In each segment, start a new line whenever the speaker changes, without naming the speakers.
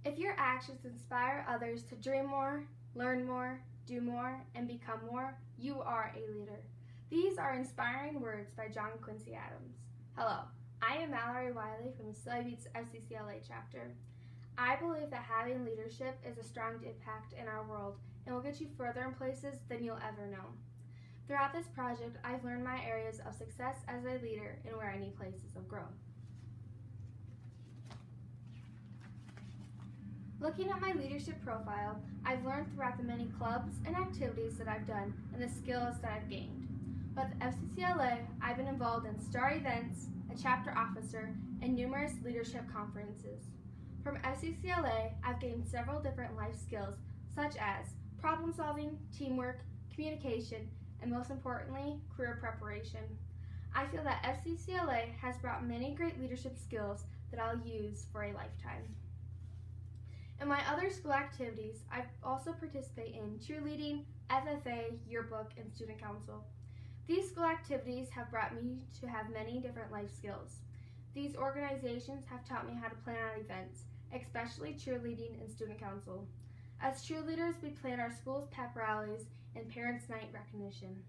If your actions inspire others to dream more, learn more, do more, and become more, you are a leader. These are inspiring words by John Quincy Adams. Hello, I am Mallory Wiley from the Silly Beats FCCLA chapter. I believe that having leadership is a strong impact in our world and will get you further in places than you'll ever know. Throughout this project, I've learned my areas of success as a leader and where I need places of growth. Looking at my leadership profile, I've learned throughout the many clubs and activities that I've done and the skills that I've gained. But at FCCLA, I've been involved in STAR events, a chapter officer, and numerous leadership conferences. From FCCLA, I've gained several different life skills such as problem solving, teamwork, communication, and most importantly, career preparation. I feel that FCCLA has brought many great leadership skills that I'll use for a lifetime. In my other school activities, I also participate in cheerleading, FFA, yearbook, and student council. These school activities have brought me to have many different life skills. These organizations have taught me how to plan out events, especially cheerleading and student council. As cheerleaders, we plan our school's pep rallies and parents' night recognition.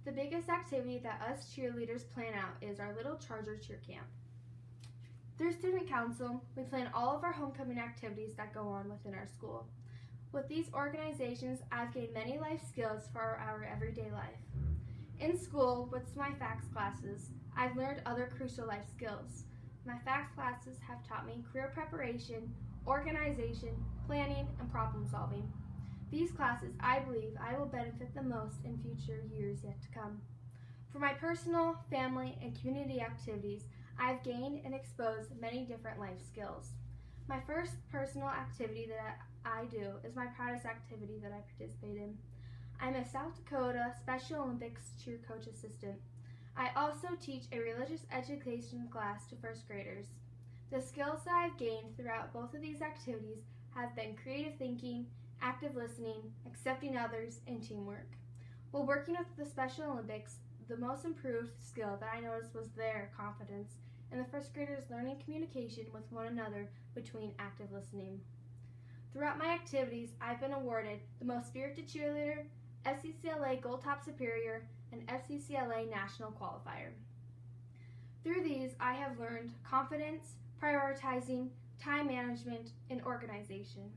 The biggest activity that us cheerleaders plan out is our Little Charger Cheer Camp. Through Student Council, we plan all of our homecoming activities that go on within our school. With these organizations, I've gained many life skills for our everyday life. In school, with my facts classes, I've learned other crucial life skills. My facts classes have taught me career preparation, organization, planning, and problem solving. These classes, I believe, I will benefit the most in future years yet to come. For my personal, family, and community activities, I've gained and exposed many different life skills. My first personal activity that I do is my proudest activity that I participate in. I'm a South Dakota Special Olympics cheer coach assistant. I also teach a religious education class to first graders. The skills that I've gained throughout both of these activities have been creative thinking, active listening, accepting others, and teamwork. While working with the Special Olympics, the most improved skill that I noticed was their confidence, and the first graders learning communication with one another between active listening. Throughout my activities, I've been awarded the Most Spirited Cheerleader, FCCLA Gold Top Superior, and FCCLA National Qualifier. Through these, I have learned confidence, prioritizing, time management, and organization.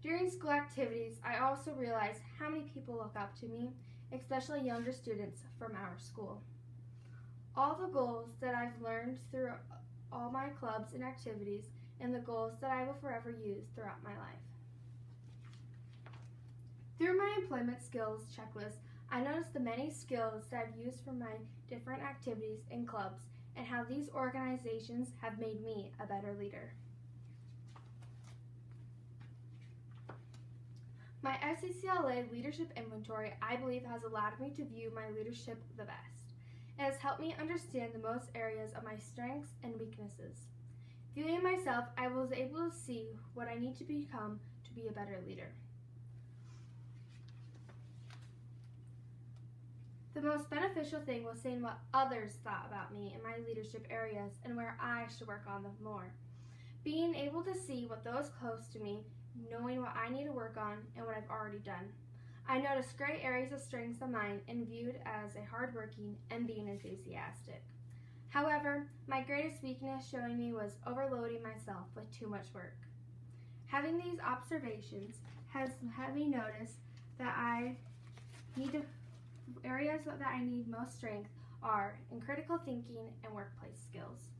During school activities, I also realized how many people look up to me, especially younger students from our school. All the goals that I've learned through all my clubs and activities, and the goals that I will forever use throughout my life. Through my employment skills checklist, I noticed the many skills that I've used for my different activities and clubs, and how these organizations have made me a better leader. My FCCLA leadership inventory, I believe, has allowed me to view my leadership the best. It has helped me understand the most areas of my strengths and weaknesses. Viewing myself, I was able to see what I need to become to be a better leader. The most beneficial thing was seeing what others thought about me in my leadership areas and where I should work on them more. Being able to see what those close to me, knowing what I need to work on and what I've already done. I noticed great areas of strengths of mine and viewed as a hardworking and being enthusiastic. However, my greatest weakness showing me was overloading myself with too much work. Having these observations has had me notice that areas that I need most strength are in critical thinking and workplace skills.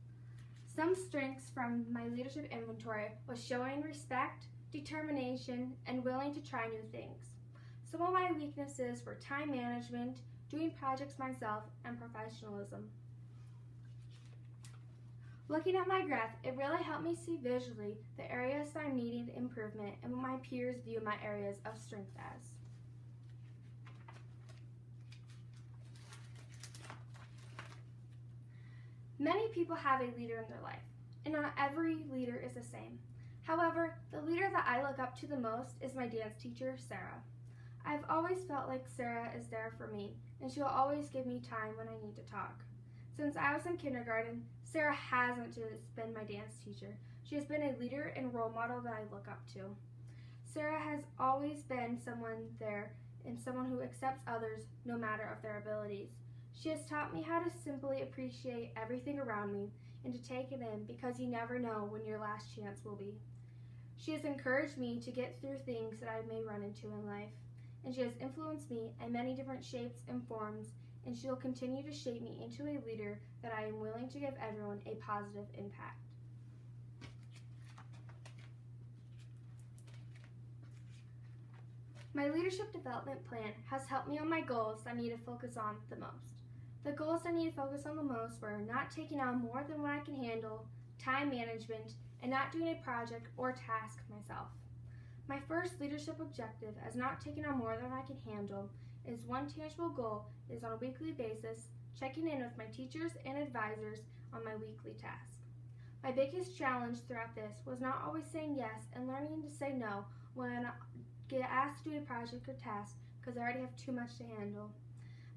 Some strengths from my leadership inventory was showing respect, determination, and willing to try new things. Some of my weaknesses were time management, doing projects myself, and professionalism. Looking at my graph, it really helped me see visually the areas that I needed improvement and what my peers view my areas of strength as. Many people have a leader in their life, and not every leader is the same. However, the leader that I look up to the most is my dance teacher, Sarah. I've always felt like Sarah is there for me, and she'll always give me time when I need to talk. Since I was in kindergarten, Sarah hasn't just been my dance teacher. She has been a leader and role model that I look up to. Sarah has always been someone there and someone who accepts others no matter of their abilities. She has taught me how to simply appreciate everything around me and to take it in because you never know when your last chance will be. She has encouraged me to get through things that I may run into in life, and she has influenced me in many different shapes and forms, and she will continue to shape me into a leader that I am willing to give everyone a positive impact. My leadership development plan has helped me on my goals I need to focus on the most. The goals I need to focus on the most were not taking on more than what I can handle, time management, and not doing a project or task myself. My first leadership objective as not taking on more than I can handle is one tangible goal is on a weekly basis checking in with my teachers and advisors on my weekly task. My biggest challenge throughout this was not always saying yes and learning to say no when I get asked to do a project or task because I already have too much to handle.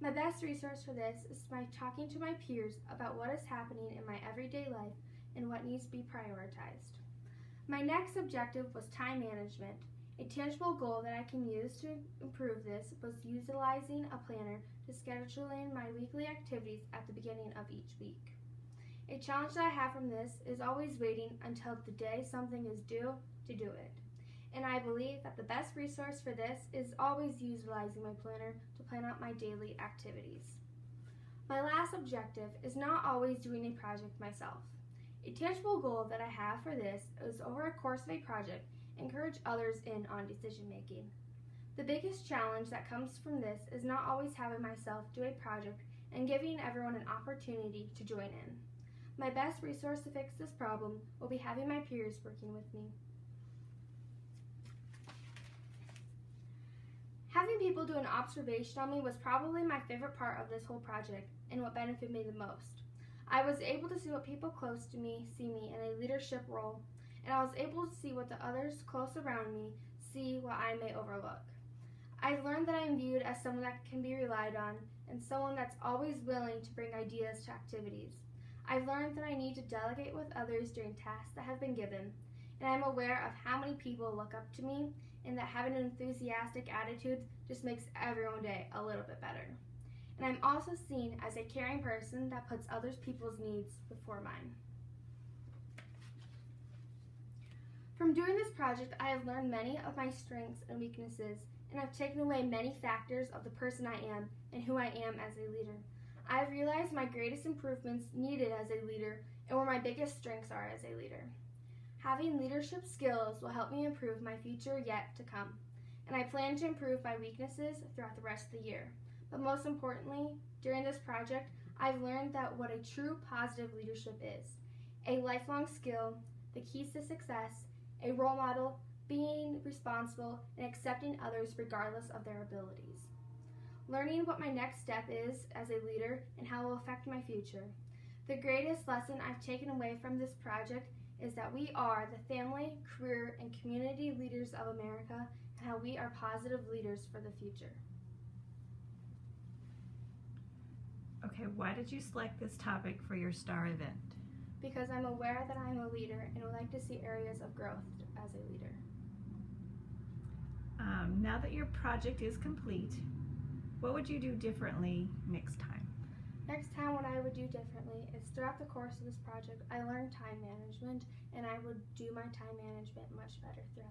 My best resource for this is by talking to my peers about what is happening in my everyday life and what needs to be prioritized. My next objective was time management. A tangible goal that I can use to improve this was utilizing a planner to schedule in my weekly activities at the beginning of each week. A challenge that I have from this is always waiting until the day something is due to do it. And I believe that the best resource for this is always utilizing my planner to plan out my daily activities. My last objective is not always doing a project myself. A tangible goal that I have for this is over a course of a project, encourage others in on decision making. The biggest challenge that comes from this is not always having myself do a project and giving everyone an opportunity to join in. My best resource to fix this problem will be having my peers working with me. Having people do an observation on me was probably my favorite part of this whole project and what benefited me the most. I was able to see what people close to me see me in a leadership role, and I was able to see what the others close around me see what I may overlook. I've learned that I am viewed as someone that can be relied on and someone that's always willing to bring ideas to activities. I've learned that I need to delegate with others during tasks that have been given, and I'm aware of how many people look up to me and that having an enthusiastic attitude just makes everyone's day a little bit better. And I'm also seen as a caring person that puts other people's needs before mine. From doing this project, I have learned many of my strengths and weaknesses, and I've taken away many factors of the person I am and who I am as a leader. I have realized my greatest improvements needed as a leader and where my biggest strengths are as a leader. Having leadership skills will help me improve my future yet to come, and I plan to improve my weaknesses throughout the rest of the year. But most importantly, during this project, I've learned that what a true positive leadership is. A lifelong skill, the keys to success, a role model, being responsible, and accepting others regardless of their abilities. Learning what my next step is as a leader and how it will affect my future. The greatest lesson I've taken away from this project is that we are the family, career, and community leaders of America, and how we are positive leaders for the future.
Okay, why did you select this topic for your STAR event?
Because I'm aware that I'm a leader and would like to see areas of growth as a leader.
Now that your project is complete, what would you do differently next time?
Next time, what I would do differently is throughout the course of this project, I learned time management, and I would do my time management much better throughout